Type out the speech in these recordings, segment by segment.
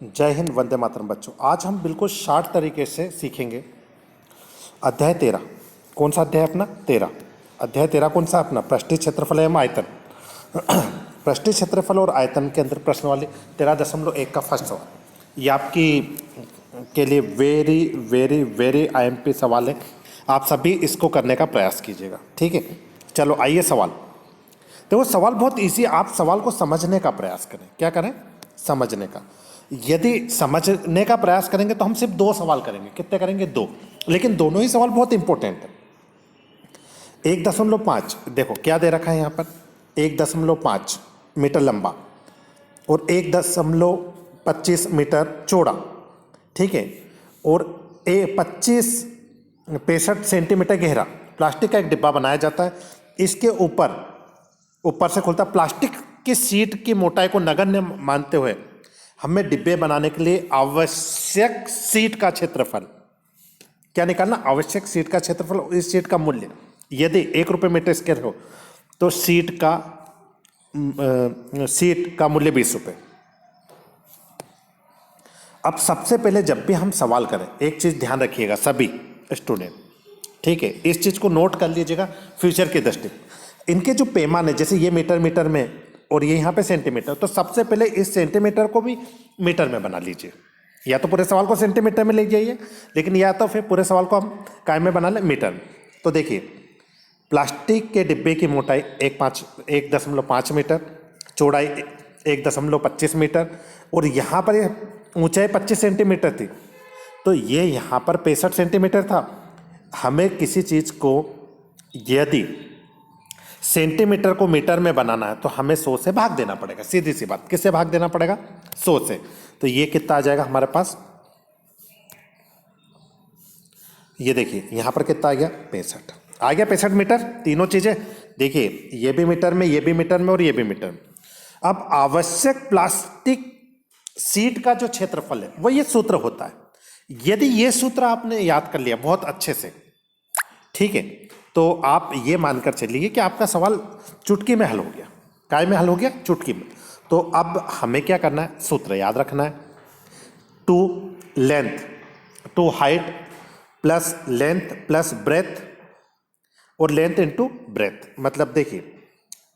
जय हिंद, वंदे मातरम। बच्चों, आज हम बिल्कुल शार्ट तरीके से सीखेंगे अध्याय 13। कौन सा अध्याय अपना? 13। अध्याय 13 कौन सा अपना? पृष्ठीय क्षेत्रफल एवं आयतन। पृष्ठीय क्षेत्रफल और आयतन के अंदर प्रश्न वाले 13.1 का फर्स्ट सवाल। ये आपकी के लिए वेरी वेरी वेरी आईएमपी सवाल है। आप सभी इसको करने का प्रयास कीजिएगा, ठीक है। चलो आइए सवाल। तो वो सवाल बहुत इजी। आप सवाल को समझने का प्रयास करें। क्या करें? समझने का। यदि समझने का प्रयास करेंगे तो हम सिर्फ 2 सवाल करेंगे। कितने करेंगे? 2। लेकिन दोनों ही सवाल बहुत इंपॉर्टेंट है। 1.5 देखो क्या दे रखा है यहाँ पर। 1.5 मीटर लंबा और 1.25 मीटर चौड़ा, ठीक है। और 65 सेंटीमीटर गहरा प्लास्टिक का एक डिब्बा बनाया जाता है। इसके ऊपर से खुलता प्लास्टिक की सीट की मोटाई को नगण्य मानते हुए हमें डिब्बे बनाने के लिए आवश्यक सीट का क्षेत्रफल क्या निकालना? आवश्यक सीट का क्षेत्रफल और इस सीट का मूल्य। यदि 1 रुपये मीटर स्क्वायर हो तो सीट का मूल्य 20 रुपये। अब सबसे पहले जब भी हम सवाल करें एक चीज ध्यान रखिएगा सभी स्टूडेंट, ठीक है। इस चीज को नोट कर लीजिएगा फ्यूचर की दृष्टि। इनके जो पैमाने, जैसे ये मीटर में और ये यहाँ पे सेंटीमीटर, तो सबसे पहले इस सेंटीमीटर को भी मीटर में बना लीजिए। या तो पूरे सवाल को सेंटीमीटर में ले जाइए, लेकिन या तो फिर पूरे सवाल को हम काय में बना लें? मीटर में। तो देखिए, प्लास्टिक के डिब्बे की मोटाई 1.5 मीटर, चौड़ाई 1.25 मीटर और यहाँ पर ऊंचाई 25 सेंटीमीटर थी। तो ये यहाँ पर 65 सेंटीमीटर था। हमें किसी चीज़ को यदि सेंटीमीटर को मीटर में बनाना है तो हमें 100 से भाग देना पड़ेगा। सीधी सी बात। किससे भाग देना पड़ेगा? 100 से। तो ये कितना आ जाएगा हमारे पास? ये देखिए यहाँ पर कितना आ गया? 65 आ गया। 65 मीटर। तीनों चीजें देखिए, ये भी मीटर में, ये भी मीटर में और ये भी मीटर में। अब आवश्यक प्लास्टिक सीट का जो क्षेत्रफल है वो ये सूत्र होता है। यदि ये सूत्र आपने याद कर लिया बहुत अच्छे से, ठीक है, तो आप ये मानकर चलिए कि आपका सवाल चुटकी में हल हो गया। काय में हल हो गया? चुटकी में। तो अब हमें क्या करना है? सूत्र याद रखना है। Two height plus length plus breadth और लेंथ इंटू ब्रेथ। मतलब देखिए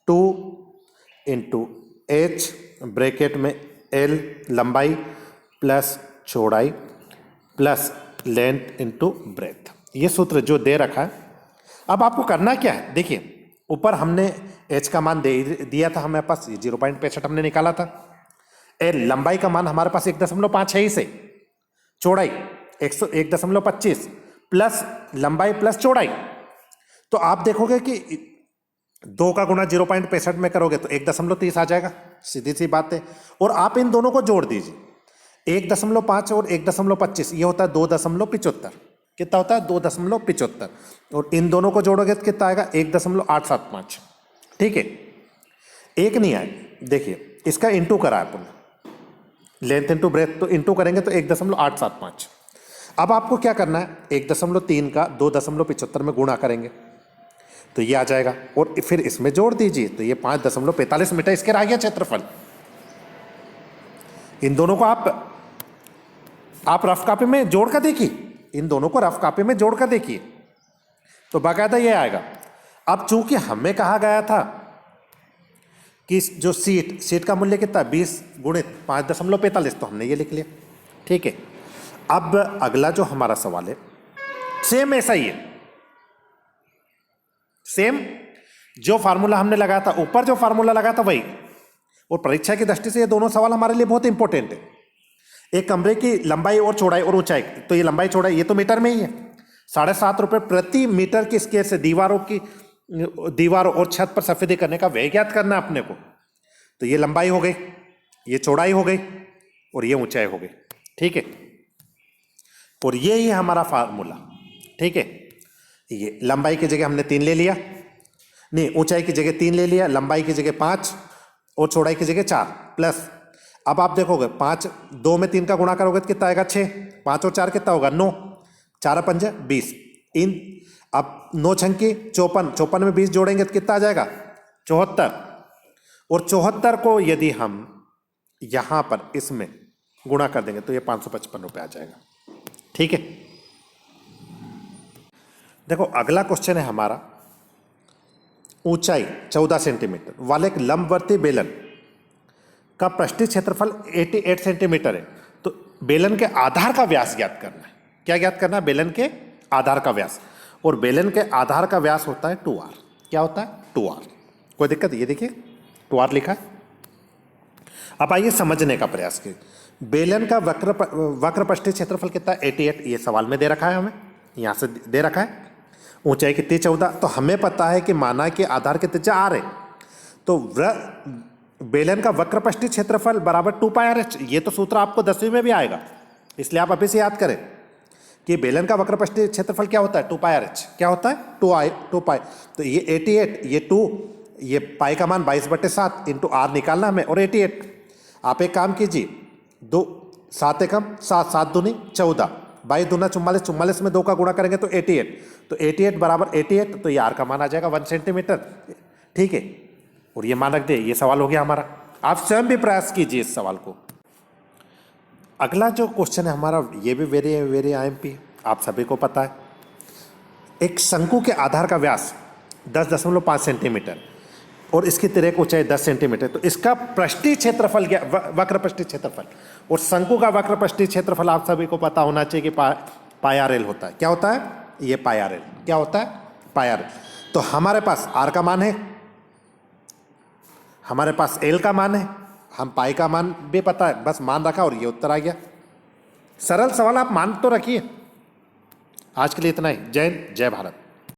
2 इंटू एच ब्रैकेट में एल लंबाई प्लस चौड़ाई प्लस लेंथ इंटू ब्रेथ। ये सूत्र जो दे रखा है। अब आपको करना क्या है? देखिए ऊपर हमने एच का मान दे दिया था हमारे पास, 0.65 हमने निकाला था। एल लंबाई का मान हमारे पास 1.5 है ही से, चौड़ाई 1.25 प्लस लंबाई प्लस चौड़ाई। तो आप देखोगे कि 2 का गुणा 0.65 में करोगे तो 1.30 आ जाएगा। सीधी सी बात है। और आप इन दोनों को जोड़ दीजिए, 1.5 और 1.25, ये होता है 2.75। कितना होता है? 2.75। और इन दोनों को जोड़ोगे तो कितना आएगा? 1.875। ठीक है, एक नहीं आए। देखिए इसका इंटू करा है पुनः, लेंथ इंटू ब्रेथ, तो इंटू करेंगे तो 1.875। अब आपको क्या करना है? 1.3 का 2.75 में गुणा करेंगे तो ये आ जाएगा और फिर इसमें जोड़ दीजिए तो ये 5.45 मीटर इसके आ गया क्षेत्रफल। इन दोनों को आप रफ कॉपी में जोड़ कर देखिए, इन दोनों को रफ कॉपी में जोड़ कर देखिए तो बाकायदा ये आएगा। अब चूंकि हमें कहा गया था कि जो सीट का मूल्य कितना? 20 गुणित 5.45, तो हमने ये लिख लिया। ठीक है, अब अगला जो हमारा सवाल है सेम ऐसा ही है। सेम जो फार्मूला हमने लगाया था, ऊपर जो फार्मूला लगाया था वही। और परीक्षा की दृष्टि से ये दोनों सवाल हमारे लिए बहुत इंपॉर्टेंट है। एक कमरे की लंबाई और चौड़ाई और ऊंचाई, तो ये लंबाई चौड़ाई ये तो मीटर में ही है। 7.5 रुपये प्रति मीटर के स्केल से दीवारों और छत पर सफेदी करने का व्यय ज्ञात करना है अपने को। तो ये लंबाई हो गई, ये चौड़ाई हो गई और ये ऊंचाई हो गई। ठीक है, और ये ही हमारा फार्मूला। ठीक है, ये लंबाई की जगह हमने 3 ले लिया, नहीं ऊंचाई की जगह 3 ले लिया, लंबाई की जगह 5 और चौड़ाई की जगह 4 प्लस। अब आप देखोगे 2 में 3 का गुणा करोगे तो कितना आएगा? 6। 5 और 4 कितना होगा? 9। 4 5 20। अब 9 छंकी 54, 54 में 20 जोड़ेंगे तो कितना आ जाएगा? 74। और 74 को यदि हम यहाँ पर इसमें गुणा कर देंगे तो ये 555 रुपये आ जाएगा। ठीक है, देखो अगला क्वेश्चन है हमारा, ऊंचाई 14 सेंटीमीटर वाले एक लंबवर्ती बेलन का पृष्ठीय क्षेत्रफल 88 सेंटीमीटर है। तो बेलन के आधार का व्यास ज्ञात करना है। क्या ज्ञात करना है? बेलन के आधार का व्यास। और बेलन के आधार का व्यास होता है 2r। क्या होता है? 2r। कोई दिक्कत? ये देखिए 2r लिखा है। अब आइए समझने का प्रयास करें। बेलन का वक्र पृष्ठीय क्षेत्रफल कितना है? 88। ये सवाल में दे रखा है, हमें यहाँ से दे रखा है। ऊंचाई कितनी? 14। तो हमें पता है कि माना कि आधार कितने? 4 है। तो बेलन का वक्र पृष्ठीय क्षेत्रफल बराबर 2πr/h। ये तो सूत्र आपको 10वीं में भी आएगा, इसलिए आप अभी से याद करें कि बेलन का वक्र पृष्ठीय क्षेत्रफल क्या होता है? 2πr/h। क्या होता है? 2π। तो ये 88, ये 2, ये पाई का मान 22/7 इंटू r निकालना हमें, और 88। आप एक काम कीजिए, 2 7 एकम 7, 7 दूनी 14, 22 दूना 44, 44 में 2 का गुणा करेंगे तो 88। तो 88 बराबर 88, तो ये r का मान आ जाएगा 1 सेंटीमीटर। ठीक है, और ये मान रख दे। ये सवाल हो गया हमारा। आप स्वयं भी प्रयास कीजिए इस सवाल को। अगला जो क्वेश्चन है हमारा, ये भी वेरी IMP है, आप सभी को पता है। एक शंकु के आधार का व्यास 10.5 सेंटीमीटर और इसकी तिर्यक ऊंचाई 10 सेंटीमीटर। तो इसका पृष्ठीय क्षेत्रफल क्या? वक्र पृष्ठीय क्षेत्रफल। और शंकु का वक्र पृष्ठीय क्षेत्रफल आप सभी को पता होना चाहिए कि πr/l होता है। क्या होता है? ये πr/l। क्या होता है? πr/l। तो हमारे पास r का मान है, हमारे पास l का मान है, हम पाई का मान भी पता है, बस मान रखा और ये उत्तर आ गया। सरल सवाल, आप मान तो रखिए। आज के लिए इतना ही। जय हिंद, जय भारत।